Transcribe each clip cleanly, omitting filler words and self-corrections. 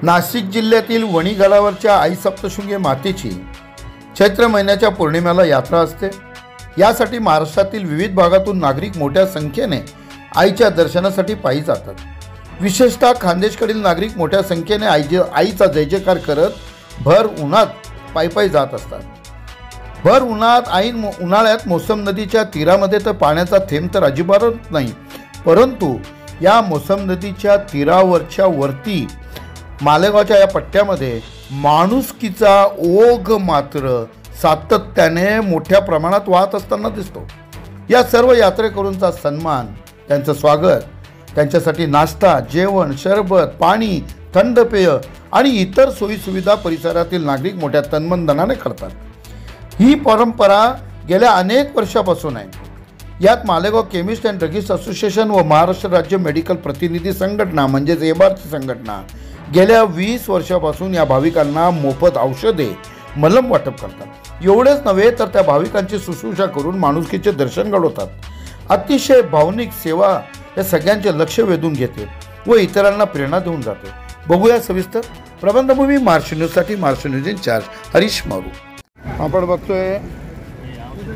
नाशिक जिल्ह्यातील वणी गडावरच्या आई सप्तशृंगी मातेची चैत्र महिन्याच्या पौर्णिमेला यात्रा असते। यासाठी महाराष्ट्रातील विविध भागातून नागरिक मोठ्या संख्येने आईच्या दर्शनासाठी पायी जातात। विशेषतः खानदेशकडील नागरिक मोठ्या संख्येने आईचा जय जयकार करत भर उन्हात पायी जात असतात। भर उन्हात उन्हाळ्यात मोसम नदीच्या तीरामध्ये तर पाण्याचा थेंब तर अजिबात नाही, परंतु या मोसम नदीच्या तीरावरच्या वरती मालेगावच्या या पट्ट्यामध्ये माणुसकीचा ओघ मात्र सातत्याने मोठ्या प्रमाणात वाहत असताना दिसतो। या सर्व यात्रेकरूंचा सन्मान, त्यांचं स्वागत, त्यांच्यासाठी नाश्ता, जेवण, सरबत, पाणी, थंड पेय आणि इतर सोयीसुविधा परिसरातील नागरिक मोठ्या तन्मनधनाने करतात। ही परंपरा गेल्या अनेक वर्षापासून आहे। यात Malegaon chemist and druggist association व महाराष्ट्र राज्य मेडिकल प्रतिनिधी संघटना म्हणजेच एबारची संघटना गेल्या 20 वर्षापासून या भाविकांना मोफत औषधे, मलम वाटप करतात। एवढेच नव्हे तर त्या भाविकांची शुश्रूषा करून माणुसकीचे दर्शन घडवतात। अतिशय भावनिक सेवा या सगळ्यांचे लक्ष वेधून घेते व इतरांना प्रेरणा देऊन जाते। बघूया सविस्तर प्रबंधभूमी महाराष्ट्र न्यूजसाठी महाराष्ट्र न्यूज इन्चार्ज हरीश मारू। आपण बघतोय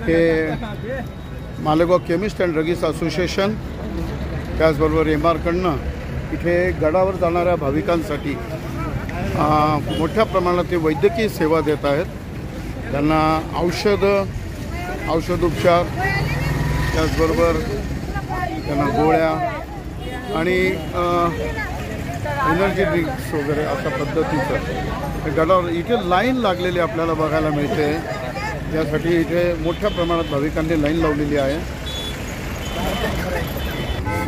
हे Malegaon chemist and druggist association त्याचबरोबर एमआरकडनं इथे गडावर जाणाऱ्या भाविकांसाठी मोठ्या प्रमाणात ते वैद्यकीय सेवा देत आहेत। त्यांना औषधोपचार, त्याचबरोबर त्यांना गोळ्या आणि एनर्जी ड्रिंक्स वगैरे अशा पद्धतीचं गडावर इथे लाईन लागलेली आपल्याला बघायला मिळते। यासाठी इथे मोठ्या प्रमाणात भाविकांनी लाईन लावलेली आहे।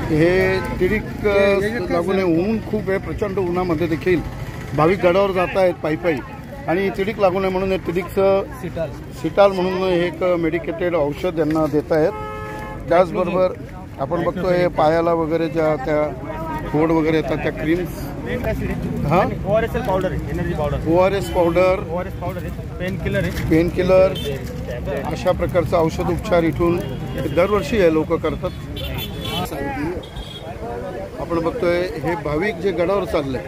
हे तिडीक लागू नये, ऊन खूप आहे, प्रचंड उन्हामध्ये देखील भाविक गडावर जात आहेत पायी आणि तिडीक लागू नये म्हणून तिडीकचं सिटाल म्हणून हे एक मेडिकेटेड औषध यांना देत आहेत। त्याचबरोबर आपण बघतोय पायाला वगैरे ज्या त्या फोड वगैरे येतात त्या क्रीम्स, हां ORS पावडर, पेन किलर अशा प्रकारचा औषध उपचार इथून दरवर्षी हे लोक करतात। आपण बघतोय हे भाविक जे गडावर चालले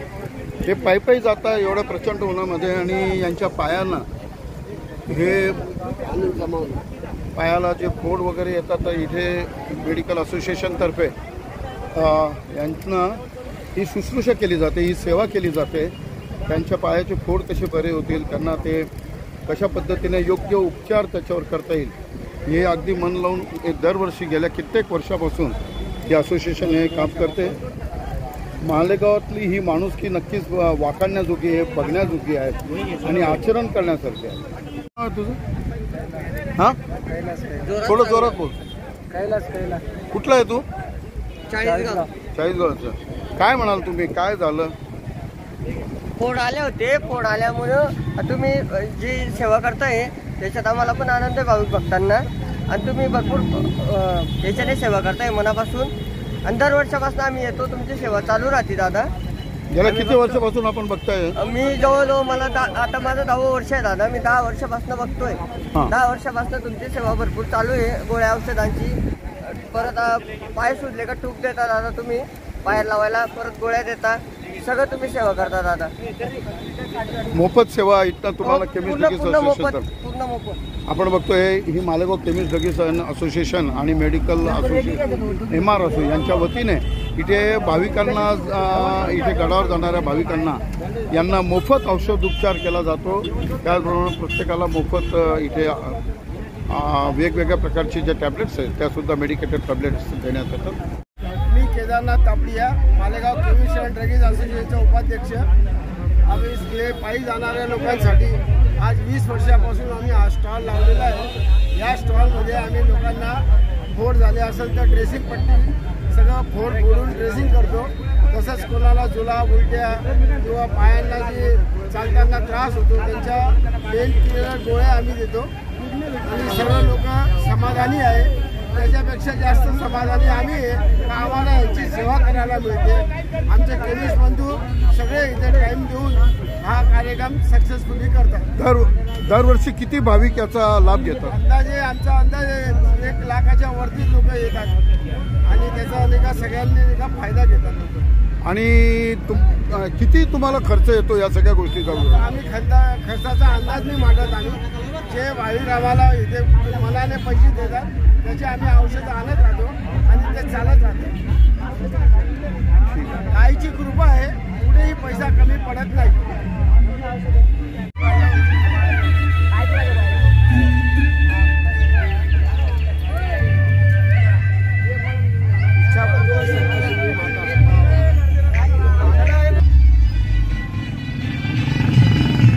हे पायी जाता एवढ्या प्रचंड उन्हामध्ये आणि यांच्या पायाला जे फोड वगैरे येतात तर इथे मेडिकल असोसिएशनतर्फे यांना ही शुश्रूषा केली जाते, ही सेवा केली जाते। त्यांच्या पायाचे फोड कसे बरे होतील, त्यांना ते कशा पद्धतीने योग्य उपचार त्याच्यावर करता येईल हे अगदी मन लावून दरवर्षी गेल्या कित्येक वर्षापासून ही असोसिएशन हे काम करते। मालेगावातली ही माणुसकी नक्कीच वाखाणण्याजोगी आहे, बघण्याजोगी आहे आणि आचरण करण्यासारखे आहे। तुझं हां थोडं जोरात बोल। कुठला आहे तू? चाळीसगावचं। काय म्हणाल तुम्ही, काय झालं? फोड आले होते, फोड आल्यामुळं तुम्ही जी सेवा करताय त्याच्यात आम्हाला पण आनंद आहे भाविक भक्तांना, आणि तुम्ही भरपूर याच्याने सेवा करताय मनापासून, आणि दर वर्षापासून आम्ही येतो, तुमची सेवा चालू राहते दादा। गेल्या किती वर्षापासून आपण बघताय? मी जवळजवळ मला आता माझं 10वं वर्ष आहे दादा, मी 10 वर्षापासून बघतोय। 10 वर्षापासून तुमची सेवा भरपूर चालू आहे, गोळ्या औषधांची, परत पाय सुजले का टूप देता दादा तुम्ही पायाला लावायला, परत गोळ्या देता, सगळं तुम्ही सेवा करता दादा। मोफत सेवा इथं तुम्हाला केमिस्ट ड्रगिस्ट असोसिएशन पूर्ण मोफत। आपण बघतोय ही मालेगाव केमिस्ट ड्रगिस्ट असोसिएशन आणि मेडिकल असोसिएशन MR यांच्या वतीने इथे भाविकांना, इथे गडावर जाणाऱ्या भाविकांना यांना मोफत औषधोपचार केला जातो। त्याचबरोबर प्रत्येकाला मोफत इथे वेगवेगळ्या प्रकारचे जे टॅब्लेट्स आहेत त्यासुद्धा मेडिकेटेड टॅब्लेट्स देण्यात येतात। मी Kedarnath Tapadia, Malegaon chemist and druggist असोसिएशनचा उपाध्यक्ष। आम्ही इथे पायी जाणाऱ्या लोकांसाठी आज 20 वर्षापासून आम्ही हा स्टॉल लावलेला आहे। या स्टॉलमध्ये आम्ही लोकांना फोड झाले असेल तर ड्रेसिंग पट्टी सगळं फोडून ड्रेसिंग करतो। तसंच कोणाला जुलाब, उलट्या किंवा पायांना जे चालताना त्रास होतो त्यांच्या पेन किलर गोळ्या आम्ही देतो, आणि सर्व लोक समाधानी आहे। त्याच्यापेक्षा जास्त समाधानी आम्ही आम्हाला यांची सेवा करायला मिळते। आमचे केमिस्ट बंधू सगळे इथे टाईम देऊन हा कार्यक्रम सक्सेसफुली करतात। दरवर्षी किती भाविक याचा लाभ घेतात? आमचा अंदाजे 1 लाखाच्या वरती लोक येतात आणि त्याचा सगळ्यांनी फायदा घेतात। आणि किती तुम्हाला खर्च येतो या सगळ्या गोष्टीचा? आम्ही खर्चाचा अंदाज नाही मांडत. आम्ही जे भाविक आम्हाला इथे मनाने पैसे देतात त्याचे आम्ही औषधं आणत राहतो आणि ते चालत राहतो. आईची कृपा आहे, कुठेही पैसा कमी पडत नाही.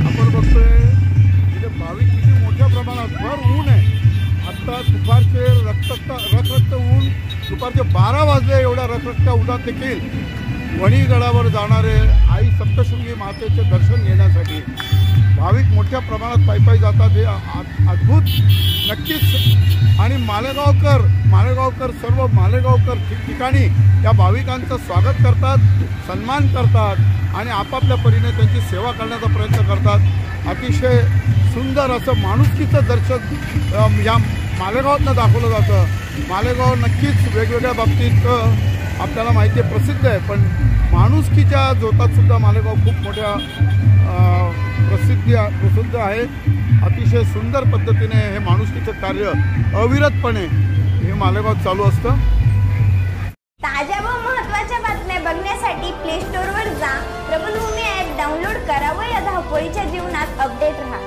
आपण बघतोय इथे भाविक किती मोठ्या प्रमाणात, भर ऊन आहे. आत्ता दुपारचे रखरक्त ऊन, दुपारचे 12 वाजले एवढ्या रखरक्त्या उन्हात देखील वणीगडावर जाणारे आई सप्तशृंगी मातेचे दर्शन घेण्यासाठी भाविक मोठ्या प्रमाणात पायी जातात. हे अद्भुत नक्कीच. आणि मालेगावकर सर्व मालेगावकर ठिकठिकाणी या भाविकांचं स्वागत करतात, सन्मान करतात आणि आपापल्या परीने त्यांची सेवा करण्याचा प्रयत्न करतात. अतिशय सुंदर असं माणुसकीचं दर्शन या मालेगावातनं दाखवलं जातं. मालेगाव नक्कीच वेगवेगळ्या बाबतीत आपल्याला माहिती आहे प्रसिद्ध आहे, पण माणुसकीच्या जोतात सुद्धा मालेगाव खूप मोठ्या प्रसिद्ध आहे. अतिशय सुंदर पद्धतीने हे माणुसकीचं कार्य अविरतपणे हे मालेगावात चालू असतं. ताज्या व महत्त्वाच्या बातम्या बघण्यासाठी प्ले स्टोअरवर जा, प्रबलभूमी ॲप डाउनलोड करा व या धावपळीच्या जीवनात अपडेट रहा.